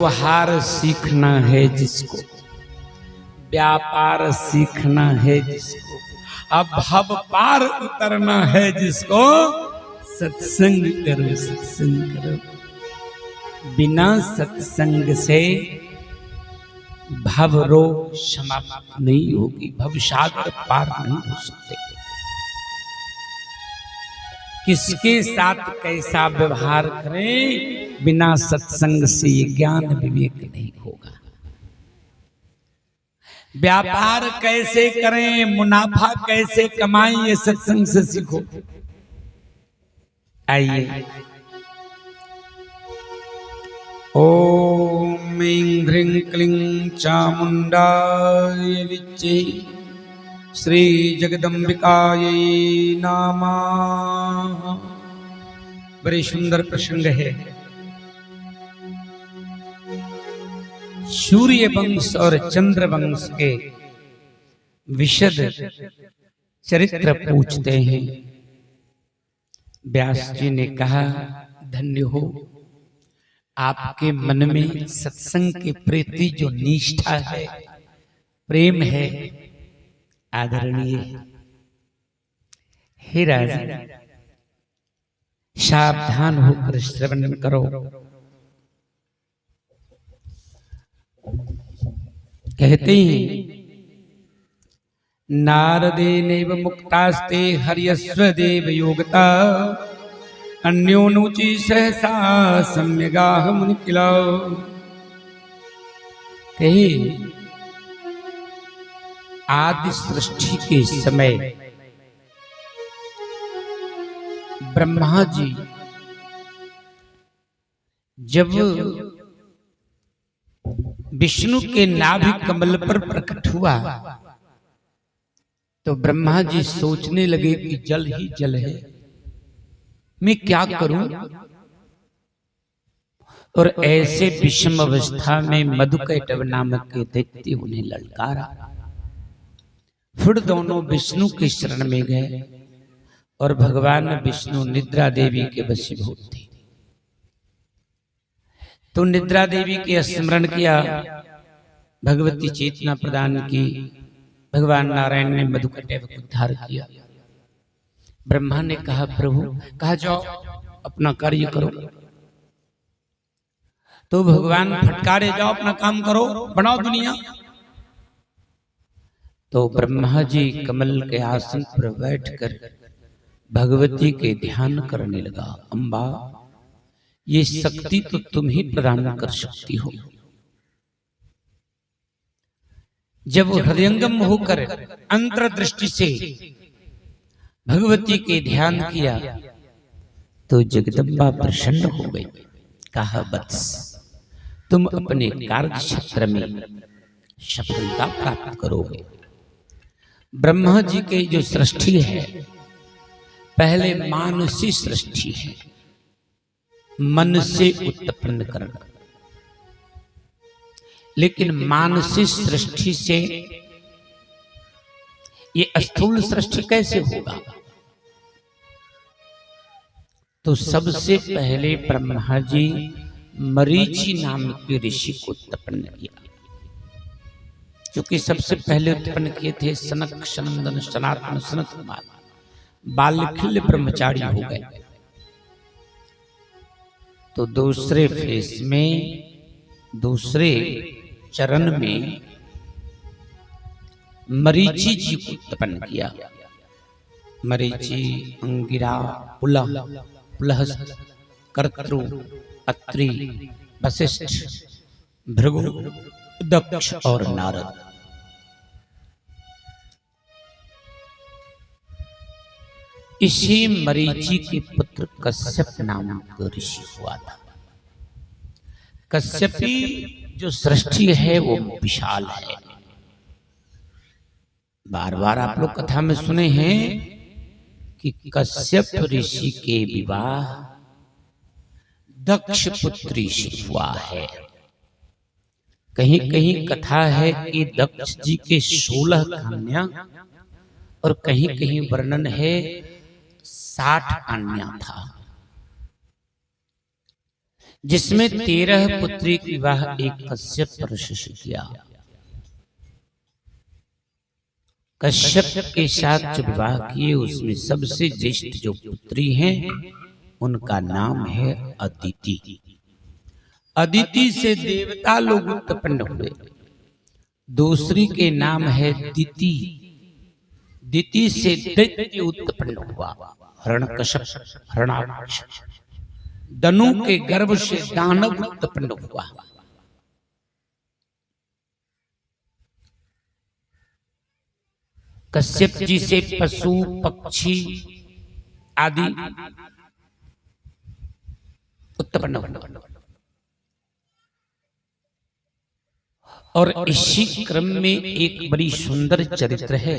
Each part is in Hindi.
व्यवहार सीखना है जिसको, व्यापार सीखना है जिसको, अब भव पार उतरना है जिसको, सत्संग करो सत्संग करो। बिना सत्संग से भव रोग समाप्त नहीं होगी, भव सागर पार नहीं हो सकते। किसके साथ कैसा व्यवहार करें, बिना सत्संग से ये ज्ञान विवेक नहीं होगा। व्यापार कैसे करें, मुनाफा कैसे कमाएं, ये सत्संग से सीखो। आइए, ओम ऐं ह्रीं क्लीं चामुंडाय विच्चे श्री जगदम्बिकायै नमः। बड़े सुंदर प्रसंग है। सूर्य वंश और चंद्र वंश के विशद चरित्र पूछते हैं। व्यास जी ने कहा, धन्य हो, आपके मन में सत्संग के प्रति जो निष्ठा है, प्रेम है, आदरणीय। हे राजन, सावधान होकर श्रवण करो। कहते हैं, नारदेनैव मुक्तास्ते हर्यस्व देव योगता अन्योनुचि सहसा सम्यगाह मुनिकिला। कहे, आदि सृष्टि के समय ब्रह्मा जी जब विष्णु के नाभि कमल पर प्रकट हुआ तो ब्रह्मा जी सोचने लगे कि जल ही जल है, मैं क्या करूं। और ऐसे विषम अवस्था में मधुकैटभ नामक के दैत्य उन्हें ललकारा। फिर दोनों विष्णु की शरण में गए और भगवान विष्णु निद्रा देवी के वशीभूत थे। तो निद्रा देवी के स्मरण किया, भगवती चेतना प्रदान की, भगवान नारायण ने मधुकैटभ को उद्धार किया। ब्रह्मा ने कहा, प्रभु, कहा जाओ अपना कार्य करो। तो भगवान फटकारे, जाओ अपना काम करो, बनाओ दुनिया। तो ब्रह्मा जी कमल के आसन पर बैठकर भगवती के ध्यान करने लगा। अम्बा, ये शक्ति तो तुम ही प्रदान कर सकती हो। जब हृदयंगम होकर अंतर्दृष्टि से भगवती के ध्यान किया तो जगदम्बा प्रसन्न हो गई। कहा, वत्स, तुम अपने कार्य क्षेत्र में सफलता प्राप्त करोगे। ब्रह्मा जी के जो सृष्टि है, पहले मानसी सृष्टि है, मन से उत्पन्न करना। लेकिन मानसिक सृष्टि से ये स्थूल सृष्टि कैसे होगा। तो सबसे पहले ब्रह्मा जी मरीचि नाम के ऋषि को उत्पन्न किया, क्योंकि सबसे पहले उत्पन्न किए थे सनक, सनंदन, सनातन, सनत कुमार। बालखिल्य ब्रह्मचारी हो गए। तो दूसरे फेस में, दूसरे चरण में मरीचि जी को उत्पन्न किया। मरीचि, अंगिरा, पुलह, पुलहस्त, कर्तृ, अत्रि, वशिष्ठ, भृगु, दक्ष और नारद। इसी मरीचि के पुत्र कश्यप नाम का ऋषि हुआ था। कश्यपी जो सृष्टि है वो विशाल है। बार बार आप लोग कथा में सुने हैं कि कश्यप ऋषि के विवाह दक्ष पुत्री से हुआ है। कहीं कहीं कथा है कि दक्ष जी के 16 कन्या और कहीं कहीं वर्णन है 60 कन्या था। जिसमें 13 पुत्री का विवाह एक कश्यप ऋषि से किया। कश्यप के साथ जो विवाह किए उसमें सबसे ज्येष्ठ जो पुत्री हैं उनका नाम है अदिति। अदिति से देवता लोग उत्पन्न हुए। दूसरी के नाम है दिति। दिति से दैत्य उत्पन्न हुआ, हरणकश्यप, हरणाक्ष। दनु के गर्भ से दानव उत्पन्न हुआ। कश्यप जी से पशु पक्षी आदि उत्पन्न हुआ। और इसी क्रम में एक बड़ी सुंदर चरित्र है।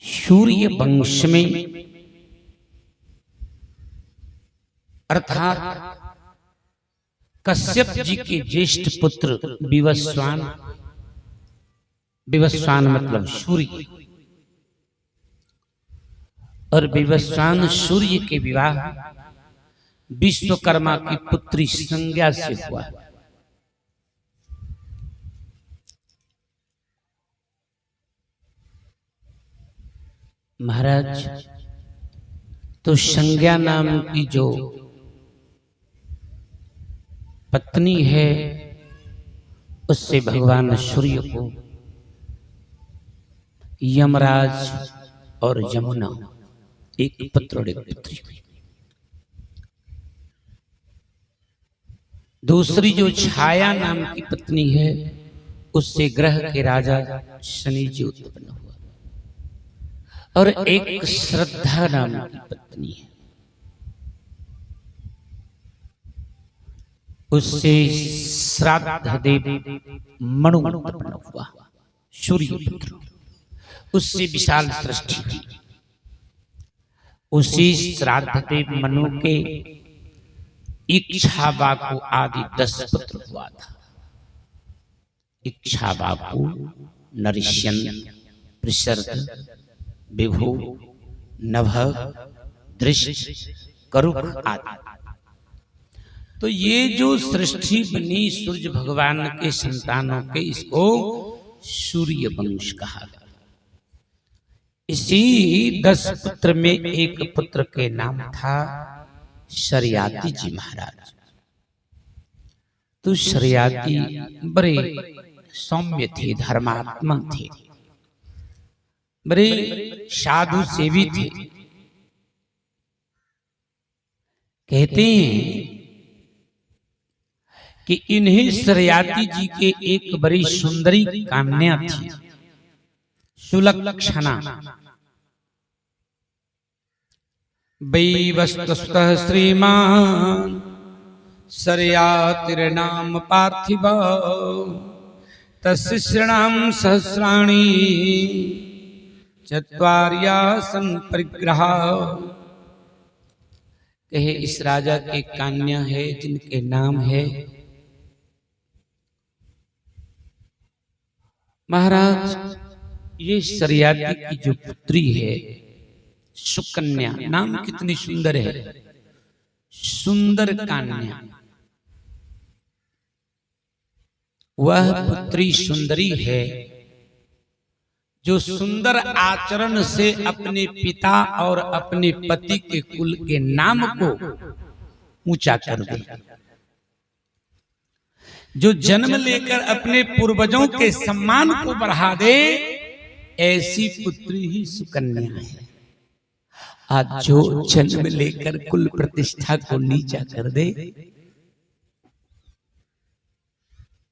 सूर्य वंश में अर्थात कश्यप जी के ज्येष्ठ पुत्र विवस्वान, विवस्वान मतलब सूर्य, और विवस्वान सूर्य के विवाह विश्वकर्मा की पुत्री संज्ञा से हुआ। महाराज, तो संज्ञा नाम की जो पत्नी है उससे भगवान सूर्य को यमराज और यमुना एक पुत्र और एक पुत्री हुई। दूसरी जो छाया नाम की पत्नी है उससे ग्रह के राजा शनि जी उत्पन्न हुआ। और एक श्रद्धा नाम की पत्नी है, उससे श्राद्ध देव मनु उत्पन्न हुआ, सूर्य पुत्र। उससे विशाल सृष्टि हुई। उसी श्राद्ध देव मनु के इक्ष्वाकु आदि 10 पुत्र हुआ था। इक्ष्वाकु, नरिष्यन्, पृषर्द, विभु, नभ, दृष्ट, करुक आदि। तो ये जो सृष्टि बनी सूर्य भगवान के संतानों के, इसको सूर्य वंश कहा गया। इसी 10 पुत्र में एक पुत्र के नाम था शर्याति जी महाराज। तो शर्याति बड़े सौम्य थे, धर्मात्मा थे, बड़े साधु सेवी थे। कहते हैं कि इन्हीं शर्याति जी के एक बड़ी सुंदरी कन्या थी, सुलक्षणा। वैवस्वतः श्रीमान शर्यातिर्नाम पार्थिव तस्य श्रीणाम सहस्राणि चत्वार्यासन परिग्रह। कहे इस राजा के कन्या है जिनके नाम है महाराज। ये शर्याति की जो पुत्री है सुकन्या, नाम कितनी सुंदर है, सुंदर कन्या। वह पुत्री सुंदरी है जो सुंदर आचरण से अपने पिता और अपने पति के कुल के नाम को ऊंचा कर दे, जो जन्म लेकर अपने पूर्वजों के सम्मान को बढ़ा दे। ऐसी पुत्री ही सुकन्या है। आज जो जन्म लेकर कुल प्रतिष्ठा को नीचा कर दे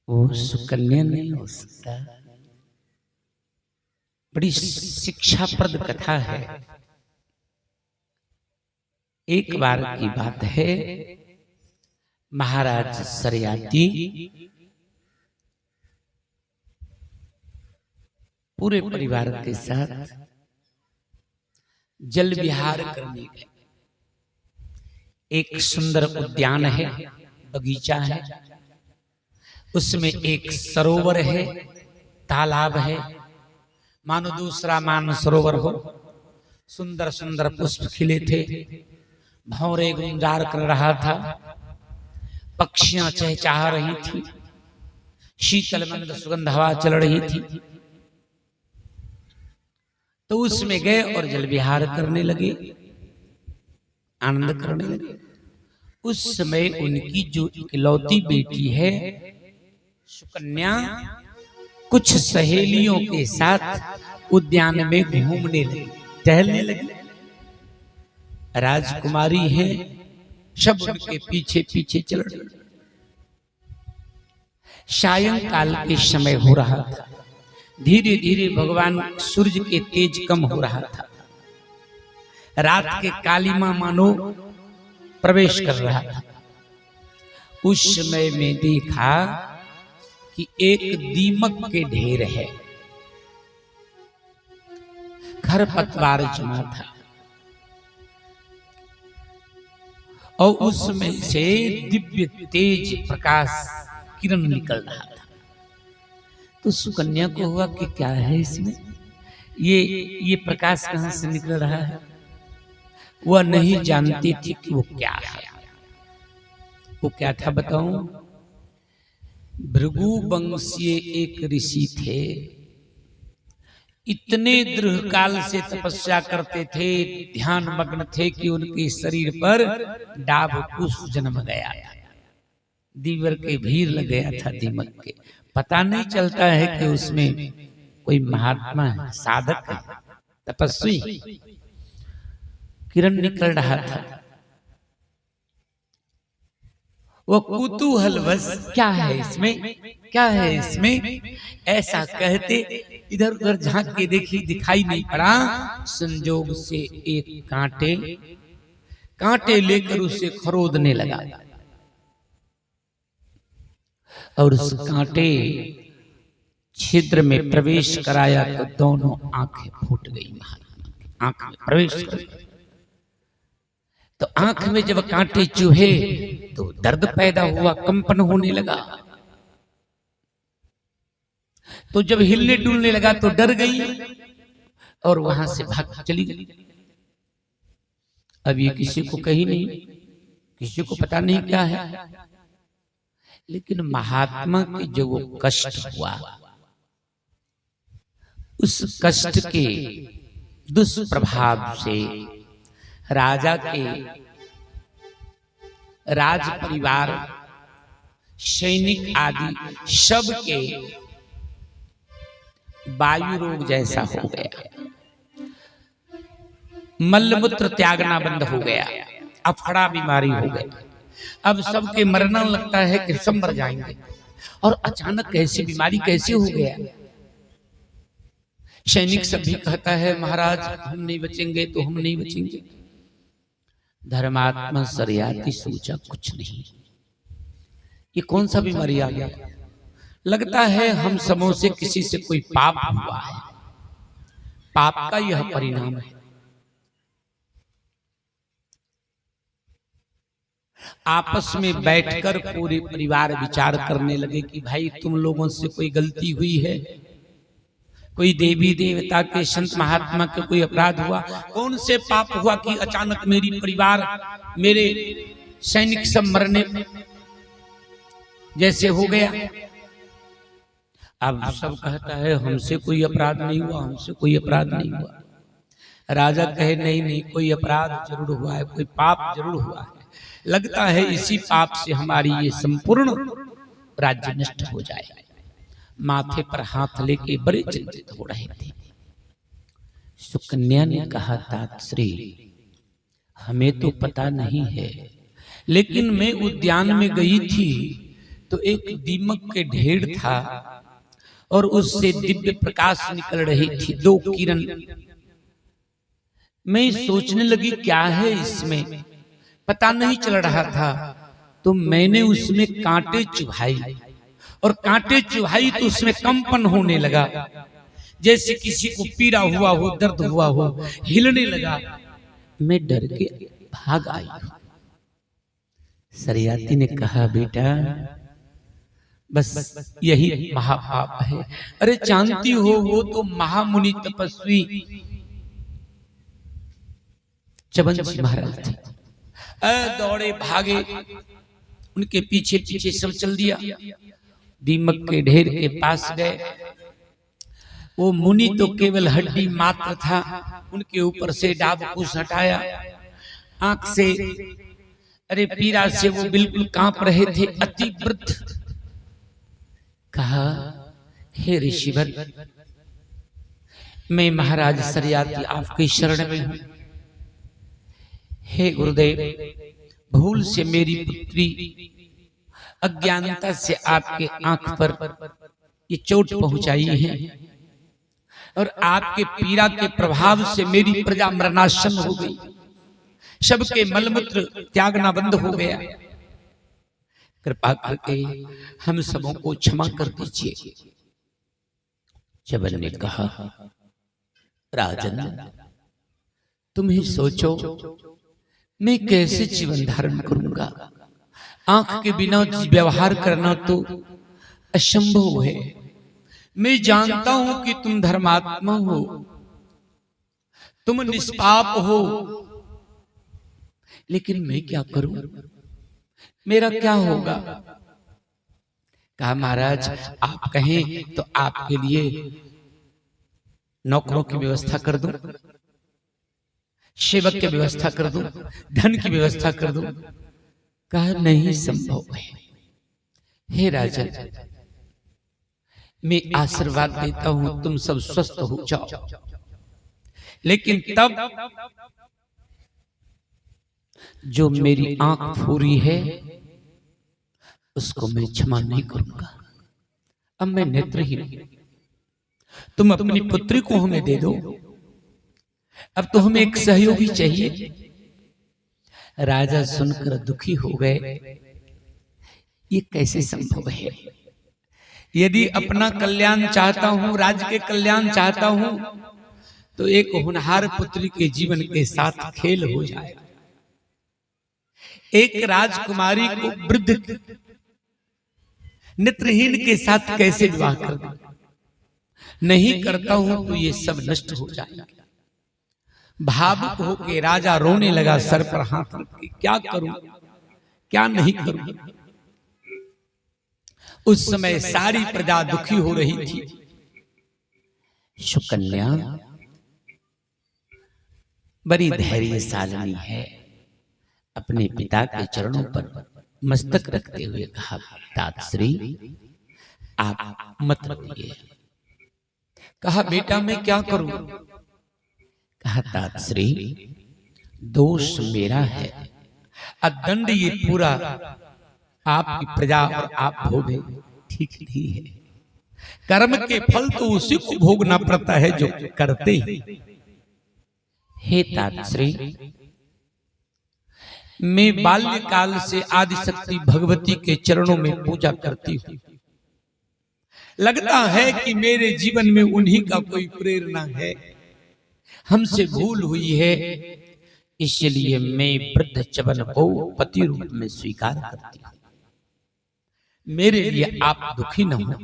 वो सुकन्या नहीं हो सकता। बड़ी शिक्षाप्रद कथा है। एक बार की बात है, महाराज शर्याति पूरे परिवार के साथ जल विहार करने गए। एक सुंदर उद्यान है, बगीचा है, उसमें एक सरोवर है, तालाब है, मानो दूसरा मानसरोवर हो। सुंदर सुंदर पुष्प खिले थे, भौरे गुंजार कर रहा था, पक्षियां चहचहा रही थी, शीतल मंद सुगंध हवा चल रही थी। तो उसमें गए और जल विहार करने लगे, आनंद करने लगे। उस समय उनकी जो इकलौती बेटी है सुकन्या, कुछ सहेलियों के साथ उद्यान में घूमने लगी, टहलने लगी। राजकुमारी है, सब उनके पीछे पीछे चल रही। सायंकाल के समय हो रहा था, धीरे धीरे भगवान सूर्य के तेज कम हो रहा था, रात के कालिमा मानो प्रवेश कर रहा था। उस समय में देखा कि एक दीमक के ढेर है, खरपतवार जमा था, और उसमें से दिव्य तेज प्रकाश किरण निकल रहा था। तो सुकन्या को हुआ कि क्या है इसमें, ये प्रकाश कहां से निकल रहा है। वह नहीं जानती थी कि वो क्या है। वो क्या था बताऊं? भृगु वंशीय एक ऋषि थे, इतने दृढ़ काल से तपस्या करते थे, ध्यान मग्न थे कि उनके शरीर पर डाब पुष्प जन्म गया था, दीवर के भीड़ लग गया था दीमक के। पता नहीं चलता है कि उसमें कोई महात्मा है, साधक है, तपस्वी। किरण निकल रहा था, वो कुतूहलवश क्या है इसमें, क्या है इसमें, ऐसा कहते इधर उधर झांक के देखी, दिखाई नहीं पड़ा। संजोग से एक कांटे लेकर उसे खरोदने लगा, और उस कांटे छिद्र में प्रवेश कराया तो दोनों आंखें फूट गई। महात्मा की आंख में प्रवेश कर गई। तो आंख में जब कांटे चुहे तो दर्द पैदा हुआ, कंपन होने लगा। तो जब हिलने डुलने लगा तो डर गई और वहां से भाग चली गई। अब ये किसी को कही नहीं, किसी को पता नहीं क्या है। लेकिन महात्मा के जो वो कष्ट हुआ, उस कष्ट के दुष्प्रभाव से राजा के राज परिवार, सैनिक आदि सब के वायु रोग जैसा हो गया, मलमूत्र त्यागना बंद हो गया, अफड़ा बीमारी हो गई। अब सबके मरना लगता है कि सब मर जाएंगे, और अचानक कैसी बीमारी कैसे हो गया। सैनिक सब भी कहता है महाराज हम नहीं बचेंगे तो हम नहीं बचेंगे। धर्मात्मा सरियाती सोचा कुछ नहीं, ये कौन सा बीमारी आ गया। लगता है हम समों से किसी से कोई पाप हुआ है, पाप का यह परिणाम है। आपस में बैठकर पूरे परिवार विचार करने लगे कि भाई तुम लोगों से कोई गलती हुई है, कोई देवी देवता के संत महात्मा के कोई अपराध हुआ, कौन से पाप हुआ कि अचानक मेरी परिवार, मेरे सैनिक सब मरने जैसे हो गया। अब सब कहता है हमसे कोई अपराध नहीं हुआ, हमसे कोई अपराध नहीं हुआ। राजा कहे नहीं नहीं, कोई अपराध जरूर हुआ है, कोई पाप जरूर हुआ है। लगता है इसी पाप से हमारी ये संपूर्ण राज्य नष्ट हो जाए। माथे पर हाथ लेके बड़े चिंतित हो रहे थे। सुकन्या ने कहा तातश्री हमें तो पता नहीं है, लेकिन मैं उद्यान में गई थी तो एक दीमक के ढेर था और उससे दिव्य प्रकाश निकल रही थी, दो किरण। मैं सोचने लगी क्या है इसमें, पता नहीं चल रहा था। तो मैंने उसमें कांटे चुभाई, और कांटे चुभाई तो उसमें कंपन होने लगा, जैसे किसी को पीड़ा हुआ हो, दर्द हुआ हो, हिलने लगा। मैं डर के भाग आई। सरियाती ने कहा बेटा बस यही महापाप है। अरे जानती हो वो तो महामुनि तपस्वी च्यवनजी महाराज थे, दौड़े भागे, उनके पीछे पीछे सब चल दिया। दीमक के ढेर के पास गए। वो मुनि तो केवल हड्डी मात्र था, उनके ऊपर से डाब कुछ हटाया, आंख से अरे पीड़ा से वो बिल्कुल कांप रहे थे, अति वृद्ध। कहा, हे ऋषिवर, मैं महाराज सरियाती आपकी शरण में हूं। हे गुरुदेव, भूल से मेरी पुत्री अज्ञानता से आपके आंख पर ये चोट पहुंचाई है और आपके पीड़ा के प्रभाव से मेरी प्रजा मरणासन हो गई, सबके मलमूत्र त्यागना बंद हो गया। कृपा करके हम सबों को क्षमा कर दीजिए। च्यवन ने कहा, राजन, तुम ही सोचो मैं कैसे जीवन धारण करूंगा। आंख के बिना व्यवहार करना तो असंभव है। मैं जानता हूं कि तुम धर्मात्मा हो, तुम निष्पाप हो, लेकिन मैं क्या करूं, मेरा क्या होगा। कहा, महाराज आप कहें तो आपके लिए नौकरों की व्यवस्था कर दूं, सेवक की व्यवस्था कर दूं, धन की व्यवस्था कर दूं। कहा, नहीं संभव है। हे राजन, मैं आशीर्वाद देता हूं तुम सब स्वस्थ हो जाओ, लेकिन तब जो मेरी आंख फूरी है उसको मैं क्षमा नहीं करूंगा। अब मैं नेत्रहीन हूं, तुम अपनी पुत्री को हमें दे दो। अब तो हमें एक सहयोगी चाहिए। राजा सुनकर दुखी हो गए। ये कैसे संभव है? यदि अपना कल्याण चाहता हूं, राज्य के कल्याण चाहता हूं, तो एक होनहार पुत्री के जीवन के साथ खेल हो जाए। एक राजकुमारी को वृद्ध नेत्रहीन के साथ कैसे विवाह कर दूं? नहीं करता हूं तो ये सब नष्ट हो जाएगा। भावुक होके राजा रोने लगा, सर पर हाथ रख के, क्या करूं क्या नहीं करूं। उस समय सारी प्रजा दुखी हो रही थी। सुकन्या बड़ी धैर्यशालिनी है, अपने पिता के चरणों पर मस्तक रखते हुए कहा, तातश्री आप मत रोइए। कहा, बेटा मैं क्या करूं? कहा, तातश्री दोष मेरा है, दंड ये पूरा आपकी प्रजा और आप भोगे ठीक नहीं है। कर्म के फल तो उसी को भोगना पड़ता है जो करते हैं। हे तातश्री, मैं बाल्यकाल से आदिशक्ति भगवती के चरणों में पूजा करती हूं। लगता है कि मेरे जीवन में उन्हीं का कोई प्रेरणा है, हमसे भूल हुई है, इसलिए मैं वृद्ध च्यवन को पति रूप में स्वीकार करती हूं। मेरे लिए आप दुखी न हो,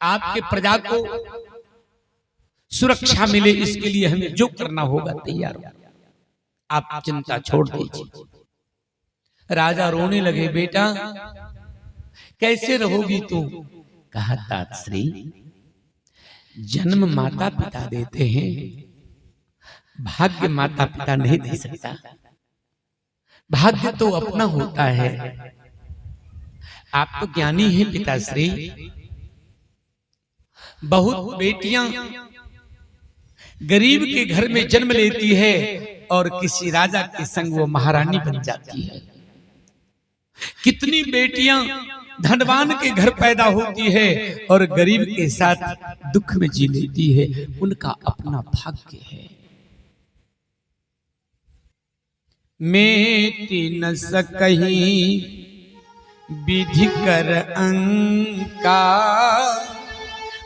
आपके प्रजा को सुरक्षा मिले, इसके लिए हमें जो करना होगा तैयार हो। आप चिंता छोड़ दीजिए। राजा रोने लगे, बेटा कैसे रहोगी तू? कहा, तातश्री जन्म माता पिता देते हैं, भाग्य माता पिता नहीं दे सकता। भाग्य तो अपना होता है। आप तो ज्ञानी हैं पिताश्री। बहुत बेटियां गरीब के घर में जन्म लेती है और किसी राजा के संग वो महारानी बन जाती है। कितनी बेटियां धनवान के घर पैदा होती है और गरीब के साथ दुख में जी लेती है। उनका अपना भाग्य है। मेटी न सकही विधि कर अंका,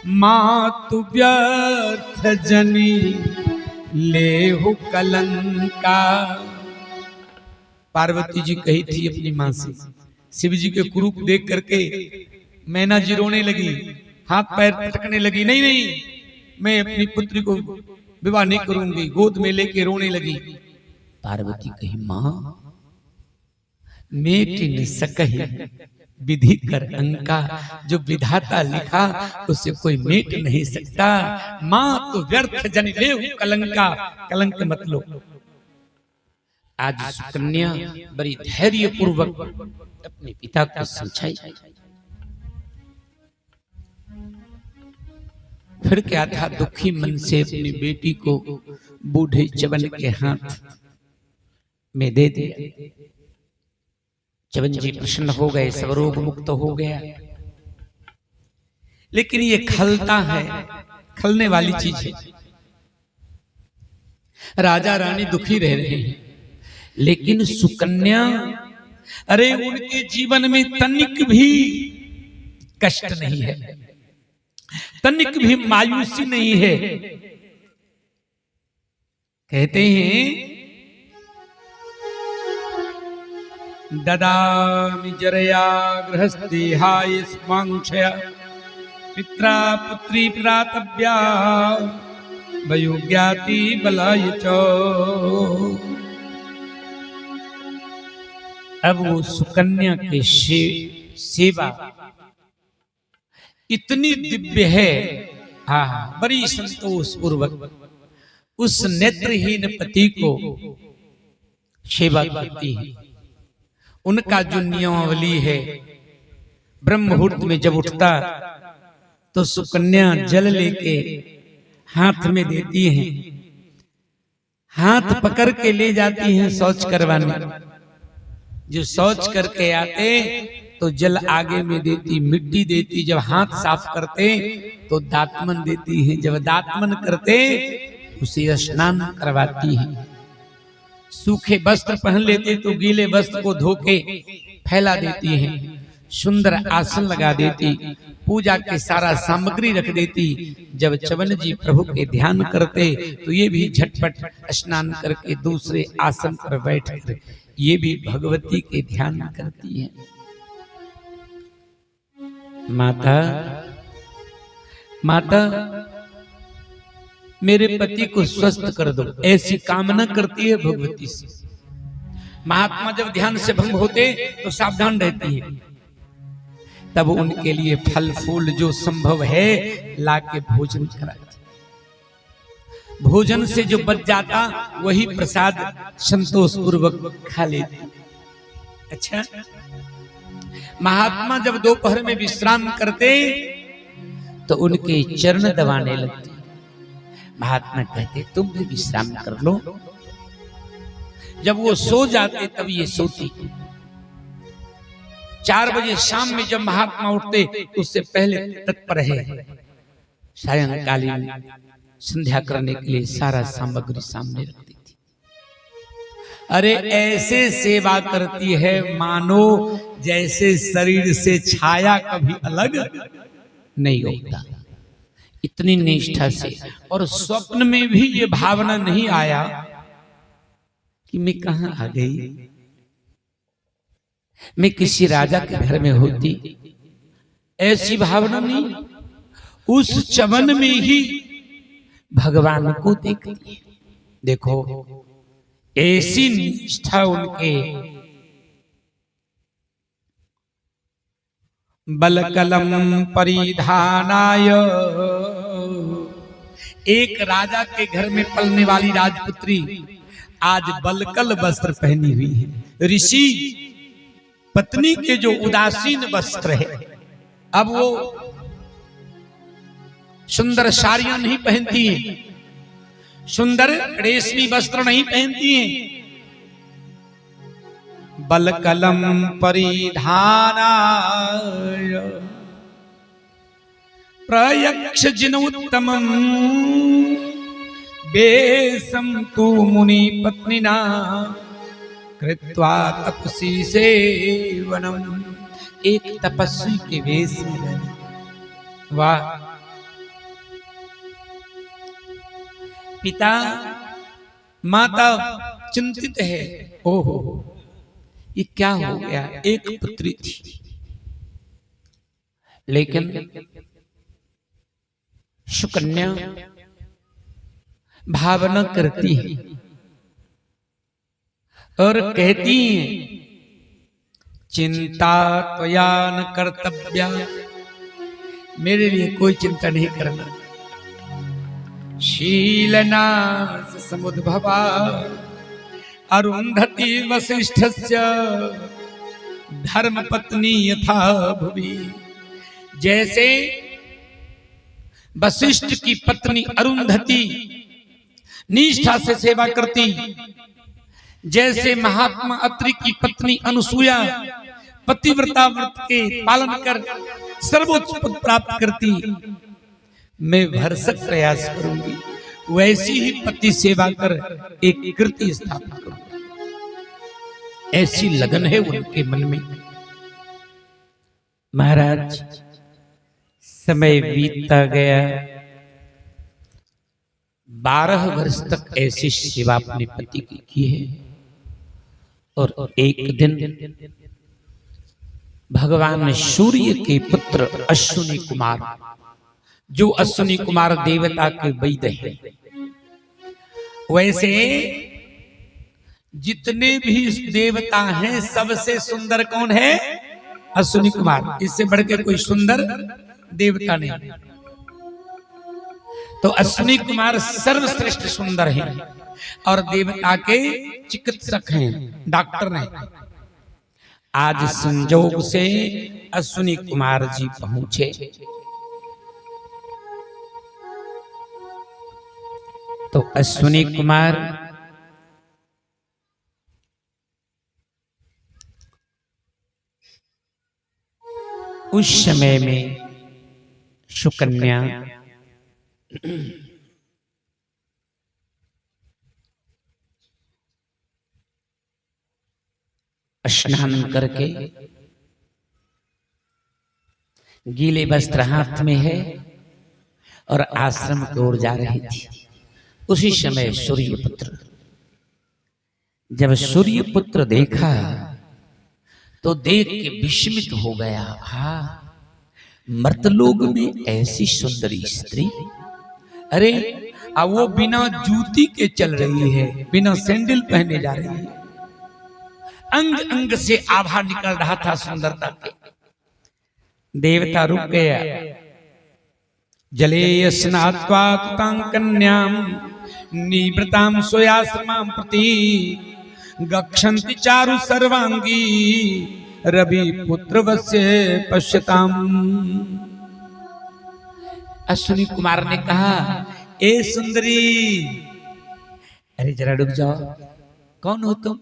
मातु व्यर्थ जनी लेहु कलंका। पार्वती जी कही थी अपनी मां से। शिव जी के कुरूप देख करके मैना जी रोने लगी, हाथ पैर पटकने लगी, नहीं नहीं मैं अपनी पुत्री को विवाह नहीं करूंगी, गोद में लेके रोने लगी। पार्वती कही, मां मेट न सकहि विधि कर अंका। जो विधाता लिखा उसे कोई मेट नहीं सकता। मां तो व्यर्थ जन ले कलंका, कलंक मत लो। आज सुकन्या बड़ी धैर्य पूर्वक अपने पिता को समझाई। फिर क्या था, दुखी मन से अपनी बेटी को बूढ़े चवन के हाथ में दे दिया। चवन जी प्रसन्न हो गए, सब रोग मुक्त हो गया। लेकिन ये खलता है, खलने वाली चीज है। राजा रानी दुखी रह रहे हैं, लेकिन सुकन्या, अरे उनके जीवन में तनिक भी कष्ट नहीं है, तनिक भी मायूसी नहीं है। कहते हैं ददामि जरया गृहस्थेहाय स्वांक्षया पित्रा पुत्री प्रातव्या वयोज्ञाति बलाय च। अब वो सुकन्या के सेवा इतनी दिव्य है, हाँ, बड़ी संतोष पूर्वक उस नेत्रहीन पति को सेवा करती है। उनका जो नियमावली है, ब्रह्म मुहूर्त में जब उठता तो सुकन्या जल लेके हाथ में देती हैं, हाथ पकड़ के ले जाती हैं शौच करवाने। जो शौच करके आते तो जल आगे में देती, मिट्टी देती। जब हाथ साफ करते तो दातमन देती है। जब दातमन करते उसे स्नान करवाती है। सूखे वस्त्र पहन लेते तो गीले वस्त्र को धो के फैला देती है। सुंदर आसन लगा देती, पूजा के सारा सामग्री रख देती। जब चवन जी प्रभु के ध्यान करते तो ये भी झटपट स्नान करके दूसरे आसन पर बैठकर ये भी भगवती के ध्यान करती है। माता, माता मेरे पति को स्वस्थ कर दो, ऐसी कामना करती है भगवती से। महात्मा जब ध्यान से भंग होते तो सावधान रहती है। तब उनके लिए फल फूल जो संभव है लाके भोजन कराती। भोजन से जो बच जाता वही प्रसाद संतोष पूर्वक खा लेती। अच्छा, महात्मा जब दोपहर में विश्राम करते तो उनके चरण दबाने लगते। महात्मा कहते तुम भी विश्राम कर लो। जब वो सो जाते तब ये सोती। 4 बजे शाम में जब महात्मा उठते तो उससे पहले तत्पर है सायंकालीन संध्या करने के लिए सारा सामग्री सामने रख देती। अरे ऐसे सेवा करती है मानो जैसे शरीर से छाया कभी अलग नहीं होता। इतनी निष्ठा से, और स्वप्न में भी ये भावना नहीं आया कि मैं कहां आ गई, मैं किसी राजा के घर में होती, ऐसी भावना नहीं। उस चवन में ही भगवान को देखती है। देखो ऐसी निष्ठा उनके। बलकलम परिधानाय, एक राजा के घर में पलने वाली राजपुत्री आज बलकल वस्त्र पहनी हुई है। ऋषि पत्नी के जो उदासीन वस्त्र है, अब वो सुंदर साड़ियां नहीं पहनती हैं, सुंदर रेशमी वस्त्र नहीं पहनती हैं। बलकलम परिधानाय प्रयक्ष जिनोत्तमं वेशं तु मुनि पत्निना कृत्वा तपसी सेवनम। एक तपस्वी के वेश में रहे। वाह, पिता माता चिंतित है। ओहो, ये क्या हो गया। एक पुत्री थी, लेकिन सुकन्या भावना करती है और कहती है चिंता त्वया न कर्तव्या, मेरे लिए कोई चिंता नहीं करना। शीलनाश समुद्भवा अरुंधति वसिष्ठस्य धर्म पत्नी यथा भुवि। जैसे वशिष्ठ की पत्नी अरुंधति निष्ठा से सेवा करती, जैसे महात्मा अत्रि की पत्नी अनुसूया पतिव्रता व्रत के पालन कर सर्वोच्च पद प्राप्त करती, मैं भरसक प्रयास करूंगी वैसी ही पति सेवा कर एक कीर्ति स्थापित करूंगी। ऐसी लगन है उनके मन में। महाराज समय बीतता गया, 12 वर्ष तक ऐसी सेवा अपने पति की है। और एक दिन भगवान सूर्य के पुत्र अश्विनी कुमार, जो अश्विनी कुमार देवता के वैद्य हैं, वैसे जितने भी देवता हैं सबसे सुंदर कौन है? अश्विनी कुमार। इससे बढ़कर कोई सुंदर देवता नहीं। तो अश्विनी कुमार सर्वश्रेष्ठ सुंदर हैं और देवता के चिकित्सक हैं, डॉक्टर हैं। आज संजोग से अश्विनी कुमार जी पहुंचे तो अश्विनी कुमार उस समय में सुकन्या स्नान करके गीले वस्त्र हाथ में है और आश्रम की ओर जा रही थी। उसी समय सूर्यपुत्र, जब सूर्यपुत्र देखा तो देख के विस्मित हो गया। हाँ, मर्तलोक में ऐसी सुंदरी स्त्री, अरे अब वो बिना जूती के चल रही है, बिना सैंडल पहने जा रही है। अंग अंग से आभा निकल रहा था सुंदरता के। देवता रुक गया। जले स्नात्वा कृतां कन्यां निवृतां स्वयाश्रमां प्रति गच्छन्ति चारु सर्वांगी रवि पुत्र वस्य पश्यताम। अश्विनी कुमार ने कहा, ए सुंदरी, अरे जरा रुक जाओ, कौन हो तुम?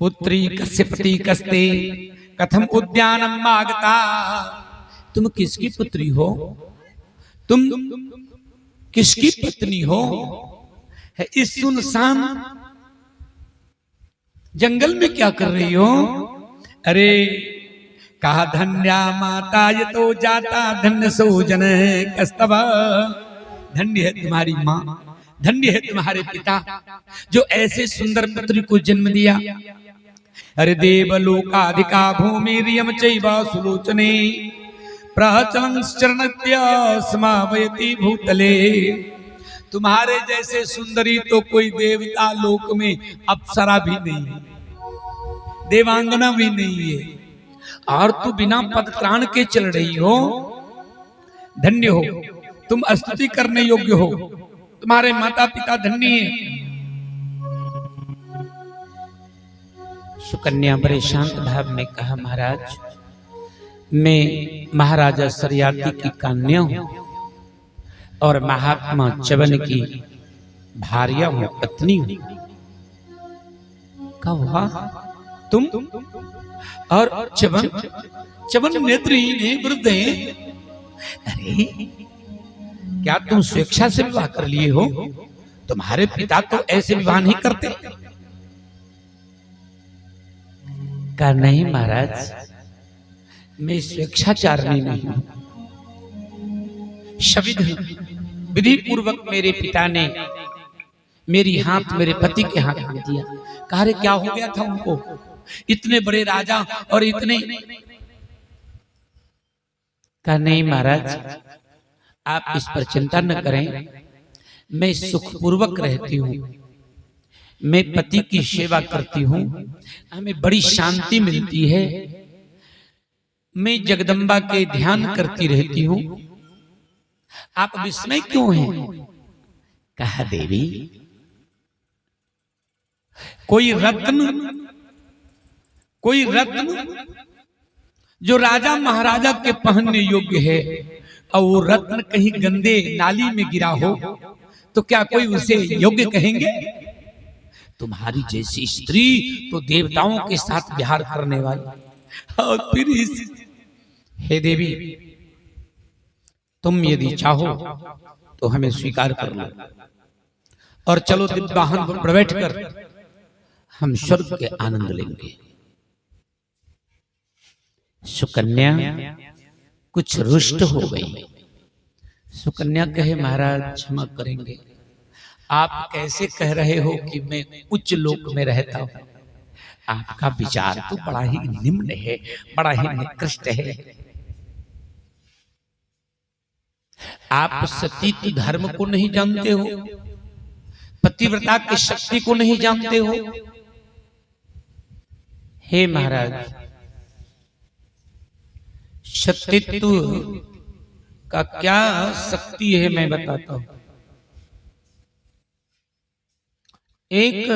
पुत्री कस्य पति कस्ते कथम उद्यानम आगता। तुम किसकी पुत्री हो? तुम किसकी पत्नी हो? है इस सुनसान जंगल में क्या कर रही हो? अरे कहा, धन्या माता ये तो जाता धन्य सो जन कस्तवा। धन्य है तुम्हारी माँ, धन्य है तुम्हारे पिता जो ऐसे सुंदर पुत्री को जन्म दिया। अरे देवलोकाधिका भूमि रियम चैवा सुलोचने प्रचलन चरणत्य समावयति भूतले। तुम्हारे जैसे सुंदरी तो कोई देवता लोक में अप्सरा भी नहीं है, देवांगना भी नहीं है, और तू बिना पदत्राण के चल रही हो। धन्य हो तुम, स्तुति करने योग्य हो, तुम्हारे माता पिता धन्य हैं। सुकन्या बड़े शांत भाव में कहा, महाराज मैं महाराजा सरियाती की कन्या हूं और महात्मा च्यवन की भार्या हूं, पत्नी हूं। कहा तुम और च्यवन नेत्रहीन है, वृद्ध है। अरे क्या तुम स्वेच्छा से विवाह कर लिए हो? तुम्हारे पिता तो ऐसे विवाह नहीं करते। कहा, नहीं महाराज, मैं स्वेच्छाचारिणी नहीं हूं। शविध विधि पूर्वक मेरे पिता ने मेरी हाथ मेरे पति के हाथ में दिया। कहा, रे क्या हो गया था उनको? इतने बड़े राजा और इतने। कहा, नहीं महाराज, आप इस पर चिंता न करें, मैं सुखपूर्वक रहती हूं। मैं पति की सेवा करती हूँ, हमें बड़ी शांति मिलती है, मैं जगदम्बा के ध्यान करती रहती हूँ, आप विस्मय क्यों हैं? कहा देवी, कोई रत्न जो राजा महाराजा के पहनने योग्य है और वो रत्न कहीं गंदे नाली में गिरा हो तो क्या कोई उसे योग्य कहेंगे? तुम्हारी जैसी स्त्री तो देवताओं के साथ विहार करने वाली, और फिर हे देवी, तुम यदि चाहो तो हमें स्वीकार कर लो और चलो दिव्य वाहन पर बैठकर हम स्वर्ग के आनंद लेंगे। सुकन्या कुछ रुष्ट हो गई। सुकन्या कहे, महाराज क्षमा करेंगे, आप कैसे कह रहे हो कि मैं उच्च लोक में रहता हूं? आपका विचार तो बड़ा ही निम्न है, बड़ा ही निकृष्ट है। आप सतीत्व धर्म को नहीं जानते हो, पतिव्रता की शक्ति को नहीं जानते हो। हे महाराज, सतीत्व का क्या शक्ति है मैं बताता हूं। एक